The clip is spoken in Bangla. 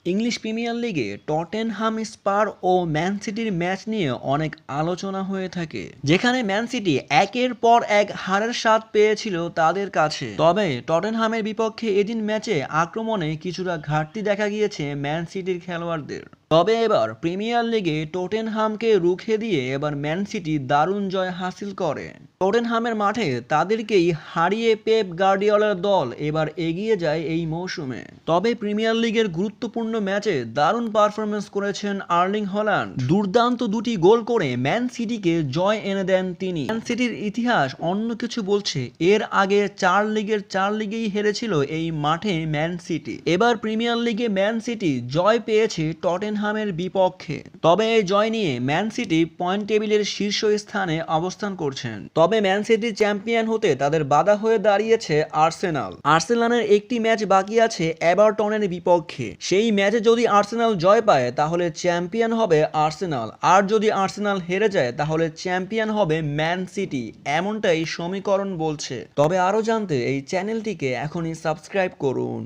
ইংলিশ প্রিমিয়ার লিগে টটেনহাম স্পার ও ম্যান সিটির ম্যাচ নিয়ে অনেক আলোচনা হয়ে থাকে, যেখানে ম্যান সিটি একের পর এক হারের স্বাদ পেয়েছিল তাদের কাছে। তবে টটেনহামের বিপক্ষে এদিন ম্যাচে আক্রমণে কিছুটা ঘাটতি দেখা গিয়েছে ম্যান সিটির খেলোয়াড়দের। তবে এবার প্রিমিয়ার লিগে টটেনহামকে রুখে দিয়ে এবার ম্যান সিটি দারুণ জয় হাসিল করে। টটেনহামের মাঠে তাদেরকেই হারিয়ে পেপ গার্ডিওলার দল এবার এগিয়ে যায় এই মৌসুমে। তবে প্রিমিয়ার লিগের গুরুত্বপূর্ণ ম্যাচে দারুণ পারফরমেন্স করেছেন আর্লিং হল্যান্ড। দুর্দান্ত দুটি গোল করে ম্যান সিটিকে জয় এনে দেন তিনি। ম্যান সিটির ইতিহাস অন্য কিছু বলছে, এর আগে চার লিগেই হেরেছিল এই মাঠে ম্যান সিটি। এবার প্রিমিয়ার লিগে ম্যান সিটি জয় পেয়েছে টটেনহামের বিপক্ষে। তবে এই জয় নিয়ে ম্যান সিটি পয়েন্ট টেবিলের শীর্ষ স্থানে অবস্থান করছেন। তবে ম্যান সিটি চ্যাম্পিয়ন হতে তাদের বাধা হয়ে দাঁড়িয়েছে আর্সেনালের একটি ম্যাচ বাকি আছে এভারটনের বিপক্ষে। সেই ম্যাচে যদি আর্সেনাল জয় পায় তাহলে চ্যাম্পিয়ন হবে আর্সেনাল, আর যদি আর্সেনাল হেরে যায় তাহলে চ্যাম্পিয়ন হবে ম্যান সিটি, এমনটাই সমীকরণ বলছে। তবে আরো জানতে এই চ্যানেলটিকে এখনই সাবস্ক্রাইব করুন।